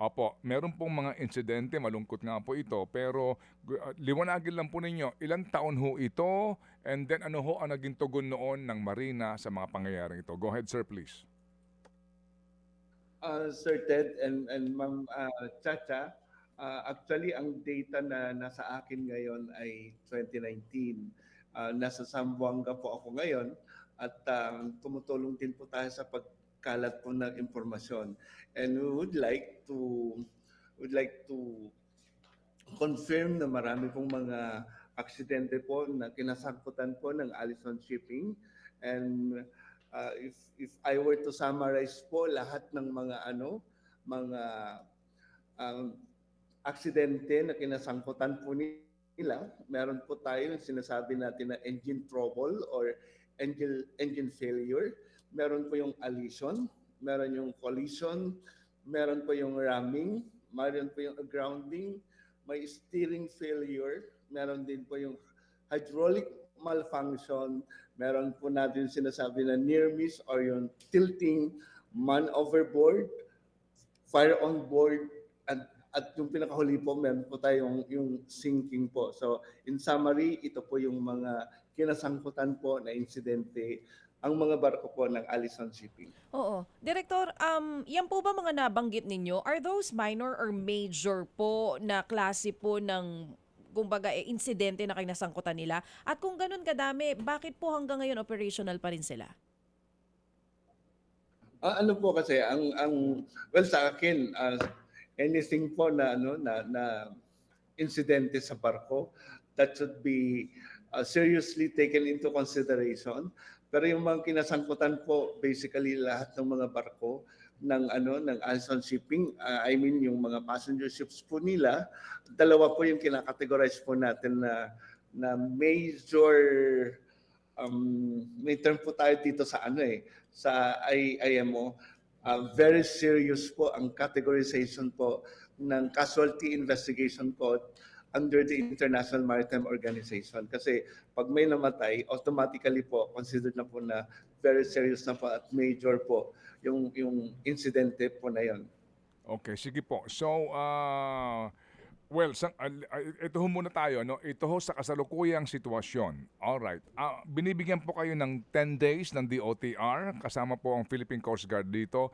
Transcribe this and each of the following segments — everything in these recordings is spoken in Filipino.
Opo, meron pong mga insidente, malungkot nga po ito, pero liwanagin lang po ninyo, ilang taon ho ito, and then ano ho ang naging tugon noon ng Marina sa mga pangyayaring ito? Go ahead, sir, please. Sir Ted and Ma'am Chacha, actually ang data na nasa akin ngayon ay 2019. Nasa Zamboanga po ako ngayon at tumutulong din po tayo sa pagkalat po ng impormasyon. And we would like to confirm na marami pong mga aksidente po na kinasangkutan po ng Allison Shipping. And if I were to summarize po lahat ng mga um, aksidente na kinasangkutan po nila, meron po tayo yung sinasabi natin na engine trouble or engine failure. Meron po yung allision, meron yung collision, meron po yung ramming, meron po yung grounding, may steering failure, meron din po yung hydraulic malfunction, meron po natin sinasabi na near miss or yung tilting, man overboard, fire on board, at yung pinakahuli po, meron po tayong yung sinking po. So in summary, ito po yung mga kinasangkutan po na insidente ang mga barko po ng Allison Shipping. Oo. Direktor, yan po ba mga nabanggit ninyo, are those minor or major po na klase po ng kumbaga insidente na kinasangkutan nila? At kung ganun kadami, bakit po hanggang ngayon operational pa rin sila? Ano po kasi well sa akin anything po na insidente sa barko that should be seriously taken into consideration. Pero yung mga kinasangkutan po basically lahat ng mga barko ng Allison Shipping, I mean yung mga passenger ships po nila, dalawa po yung kinakategorize po natin na major may term po tayo dito sa sa IMO. Very serious po ang categorization po ng casualty investigation po under the International Maritime Organization. Kasi pag may namatay, automatically po considered na po na very serious na po at major po yung insidente po na yon. Okay, sige po. So, well, ito ho muna tayo, no? Ito ho sa kasalukuyang sitwasyon. Alright. Binibigyan po kayo ng 10 days ng DOTR, kasama po ang Philippine Coast Guard dito.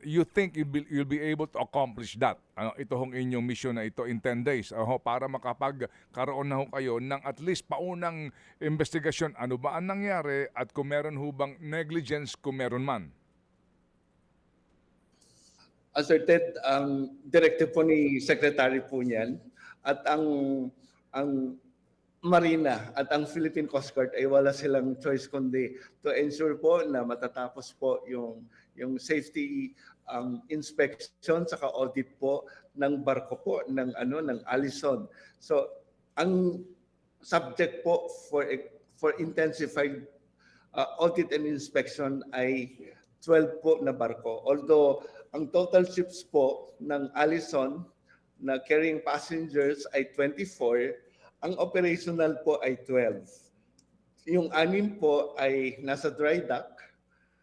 You think you'll be able to accomplish that? Ito hong inyong mission na ito in 10 days para makapagkaroon na ho kayo ng at least paunang investigasyon. Ano ba ang nangyari at kung meron ho bang negligence kung meron man? Sir Ted, ang directive po ni Secretary po niyan at ang Marina at ang Philippine Coast Guard ay wala silang choice kundi to ensure po na matatapos po yung safety inspection saka audit po ng barko po ng Allison. So ang subject po for intensified audit and inspection ay 12 po na barko. Although ang total ships po ng Allison na carrying passengers ay 24, ang operational po ay 12. Yung 6 po ay nasa dry dock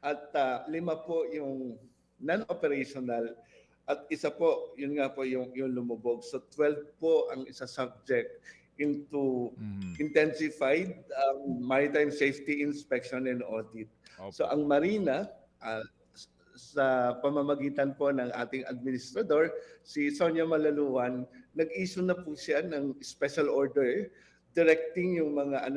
at 5 po yung non-operational at isa po, yun nga po yung lumubog. So 12 po ang isa subject into intensified maritime safety inspection and audit. Okay. So ang Marina, sa pamamagitan po ng ating administrador, si Sonia Malaluan, nag-issue na po siya ng special order directing yung mga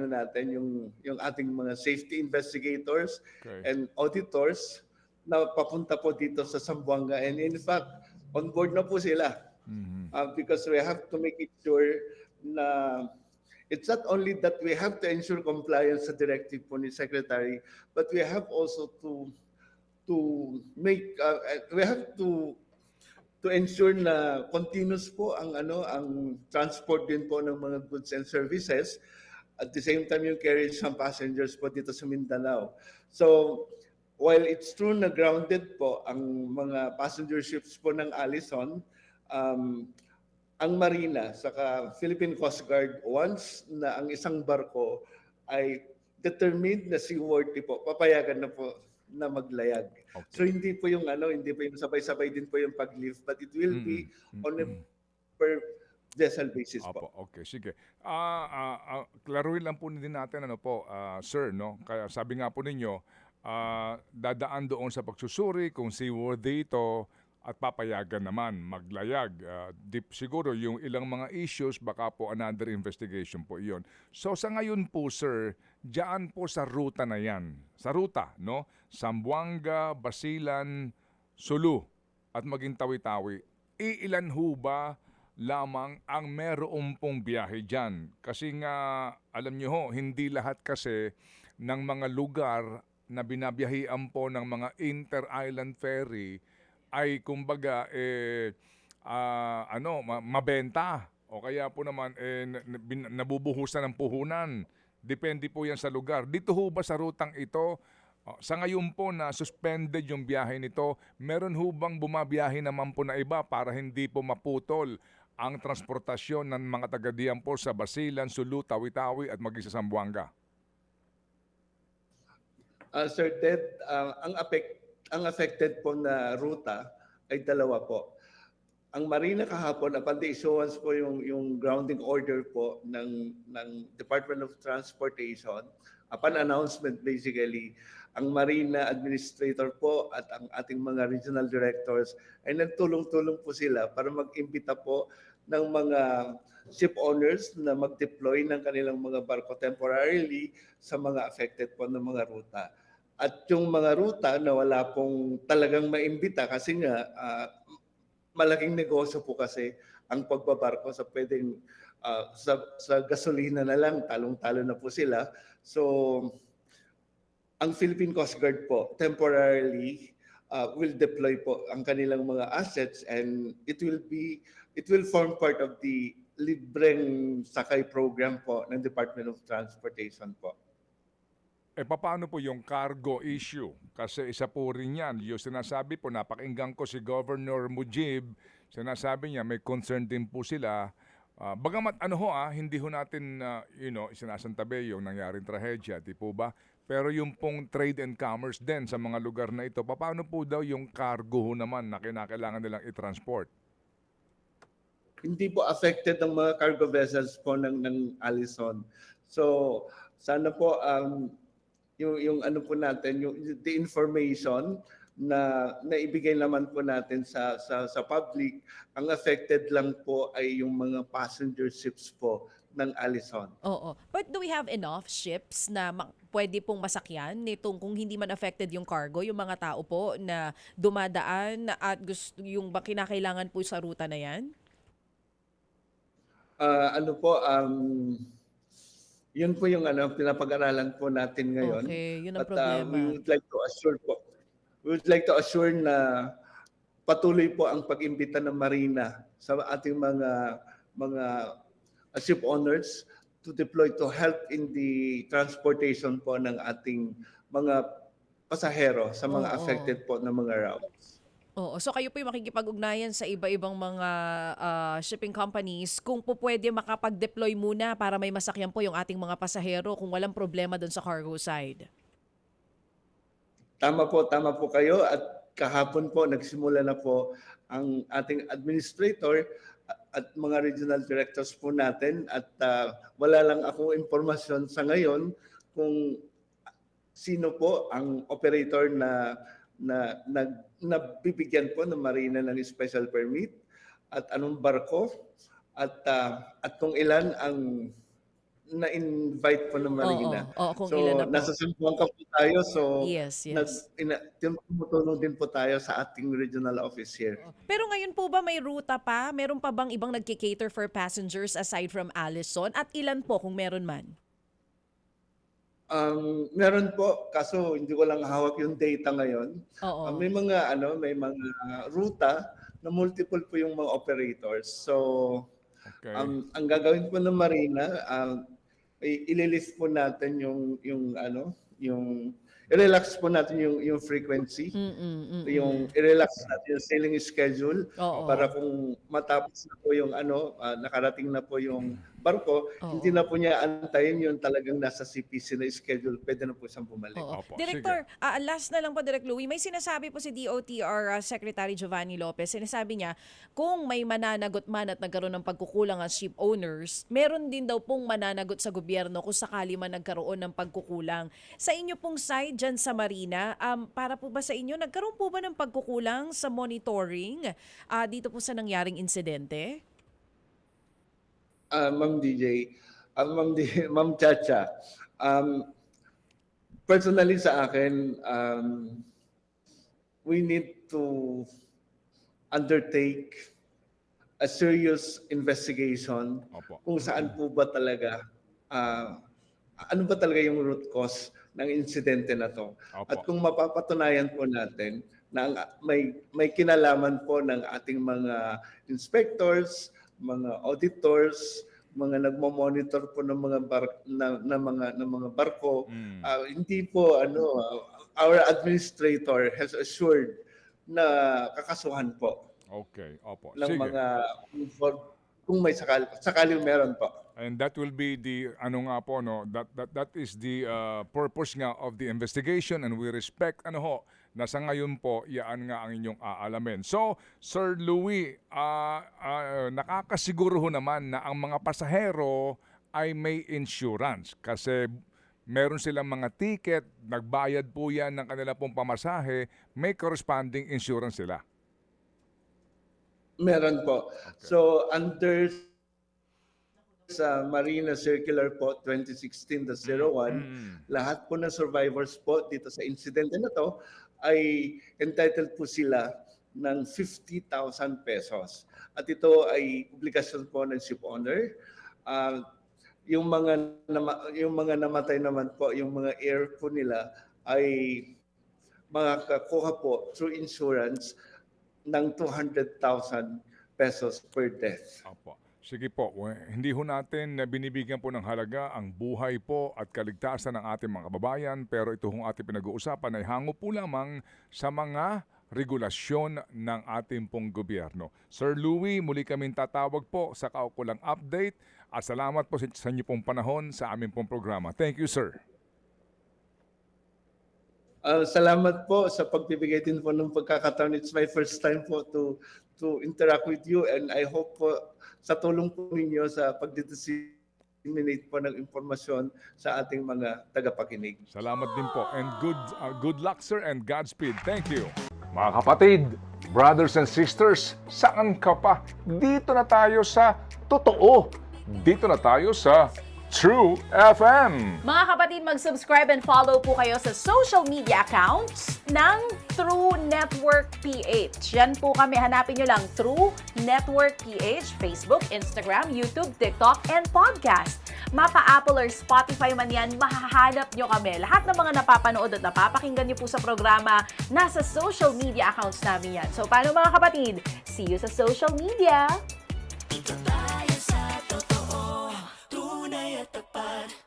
yung ating mga safety investigators and auditors na papunta po dito sa Zamboanga. And in fact, on board na po sila. Because we have to make it sure na it's not only that we have to ensure compliance sa directive po ni Secretary, but we have also to ensure na continuous po ang transport din po ng mga goods and services at the same time yung carriage ng passengers po dito sa Mindanao. So while it's true na grounded po ang mga passenger ships po ng Allison, ang Marina saka Philippine Coast Guard, once na ang isang barko ay determined na seaworthy po, papayagan na po na maglayag. So Okay. hindi po yung hindi po yung sabay-sabay din po yung pag-lift, but it will be Mm, on a mm. per vessel basis po. Opo, okay, sige. Klaruhin lang po din natin ano po, sir, no? Kaya sabi nga po ninyo, dadaan doon sa pagsusuri kung seaworthy ito at papayagan naman maglayag. Siguro yung ilang mga issues, baka po another investigation po iyon. So sa ngayon po, sir, diyan po sa ruta na yan, sa ruta, no? Zamboanga, Basilan, Sulu, at maging Tawi-Tawi, iilan ho ba lamang ang meron pong biyahe dyan? Kasi nga, alam nyo ho, hindi lahat kasi ng mga lugar na binabiyahian po ng mga inter-island ferry ay kumbaga mabenta o kaya po naman nabubuhusan ng puhunan. Depende po yan sa lugar. Dito ho ba sa rutang ito, sa ngayon po na suspended yung biyahe nito, meron ho bang bumabiyahe naman po na iba para hindi po maputol ang transportasyon ng mga taga-diyan po sa Basilan, Sulu, Tawi-Tawi at maging sa Zamboanga? Sir Ted, ang affected po na ruta ay dalawa po. Ang Marina kahapon, upon the issuance po yung grounding order po ng Department of Transportation, upon announcement basically, ang Marina Administrator po at ang ating mga regional directors ay nagtulong-tulong po sila para mag-imbita po ng mga ship owners na mag-deploy ng kanilang mga barko temporarily sa mga affected po ng mga ruta. At yung mga ruta na wala pong talagang maimbita kasi nga malaking negosyo po kasi ang pagbabarko sa pwedeng sa gasolina na lang, talong-talo na po sila. So, ang Philippine Coast Guard po temporarily will deploy po ang kanilang mga assets, and it will form part of the libreng sakay program po ng Department of Transportation po. Paano po yung cargo issue? Kasi isa po rin yan. Yung sinasabi po, napakinggan ko si Governor Mujib, sinasabi niya may concern din po sila. Bagamat hindi ho natin sinasantabi yung nangyaring trahedya, di po ba? Pero yung pong trade and commerce din sa mga lugar na ito, paano po daw yung cargo ho naman na kinakailangan nilang i-transport? Hindi po affected ang mga cargo vessels po ng Allison. So, sana po yung ano po natin, yung the information na naibigay naman po natin sa public, ang affected lang po ay yung mga passenger ships po ng Allison. Oo. But do we have enough ships na pwede pong masakyan nitong kung hindi man affected yung cargo, yung mga tao po na dumadaan at gusto yung kinakailangan po sa ruta na yan? Yun po yung pinapag-aralan po natin ngayon. Okay, yun ang But problema. we would like to assure na patuloy po ang pag-imbita ng Marina sa ating mga ship owners to deploy to help in the transportation po ng ating mga pasahero sa mga Oo. affected po na mga routes. Oo. So kayo po yung makikipag-ugnayan sa iba-ibang mga shipping companies kung po pwede makapag-deploy muna para may masakyan po yung ating mga pasahero kung walang problema doon sa cargo side. Tama po kayo, at kahapon po nagsimula na po ang ating administrator at mga regional directors po natin, at wala lang akong impormasyon sa ngayon kung sino po ang operator na bibigyan po ng Marina ng special permit at anong barko at kung ilan ang na-invite po ng Marina. Oo, kung So, ilan na po. nasa Zamboanga po tayo. So, Yes. tumutulong din po tayo sa ating regional office here. Pero ngayon po ba may ruta pa? Meron pa bang ibang nagki-cater for passengers aside from Allison? At ilan po kung meron man? Meron po, kaso hindi ko lang hawak yung data ngayon. Oo. May mga ruta na multiple po yung mga operators. So, Okay. ang gagawin po ng Marina, ililist po natin yung i-relax po natin yung frequency, yung i-relax natin yung sailing schedule Oo. para kung matapos na po yung nakarating na po yung barko, Oo. hindi na po niya antayin yung talagang nasa CPC na schedule. Pwede na po siyang bumalik. Oo. Opo, Director, last na lang po, Direk Louie, may sinasabi po si DOTR Secretary Giovanni Lopez. Sinasabi niya, kung may mananagot man at nagkaroon ng pagkukulang ang ship owners, meron din daw pong mananagot sa gobyerno kung sakali man nagkaroon ng pagkukulang. Sa inyo pong side dyan sa Marina, para po ba sa inyo, nagkaroon po ba ng pagkukulang sa monitoring dito po sa nangyaring insidente? Ma'am DJ, Ma'am Chacha, personally sa akin, we need to undertake a serious investigation Opo. kung saan po ba talaga, ano ba talaga yung root cause ng insidente na to. Opo. At kung mapapatunayan po natin na may kinalaman po ng ating mga inspectors, mga auditors, mga nagmo-monitor po ng mga mga barko, hindi po our administrator has assured na kakasuhan po Okay, opo. ng Sige. mga kung may sakaling meron po. And that will be the ano nga po no, that is the purpose nga of the investigation, and we respect na sa ngayon po yaan nga ang inyong aalamin. So, Sir Louie, nakakasiguro ho naman na ang mga pasahero ay may insurance kasi meron silang mga ticket, nagbayad po yan ng kanila pong pamasahe, may corresponding insurance sila. Meron po. So under sa Marina Circular po 2016-01, lahat po ng survivors po dito sa incident na to ay entitled po sila ng 50,000 pesos. At ito ay obligasyon po ng ship owner. Yung mga namatay naman po, yung mga heir po nila ay makakakuha po through insurance ng 200,000 pesos per death. Opo. Sige po, hindi ho natin na binibigyan po ng halaga ang buhay po at kaligtasan ng ating mga kababayan, pero ito hong ating pinag-uusapan ay hango po lamang sa mga regulasyon ng ating pong gobyerno. Sir Louie, muli kaming tatawag po sa kaukulang update at salamat po sa inyo pong panahon sa aming pong programa. Thank you, sir. Salamat po sa pagbibigay din po ng pagkakataon. It's my first time po to interact with you, and I hope po sa tulong po ninyo sa pag-disseminate po ng impormasyon sa ating mga tagapakinig. Salamat din po and good luck, sir, and Godspeed. Thank you. Mga kapatid, brothers and sisters, saan ka pa? Dito na tayo sa totoo. Dito na tayo sa True FM. Mga kapatid, mag-subscribe and follow po kayo sa social media accounts ng True Network PH. Yan po kami, hanapin nyo lang True Network PH, Facebook, Instagram, YouTube, TikTok, and podcast. Mapa Apple or Spotify man yan, mahahanap nyo kami. Lahat ng mga napapanood at napapakinggan nyo po sa programa, nasa social media accounts namin yan. So, paano mga kapatid? See you sa social media! Dito tayo sa totoo, tunay at tapat.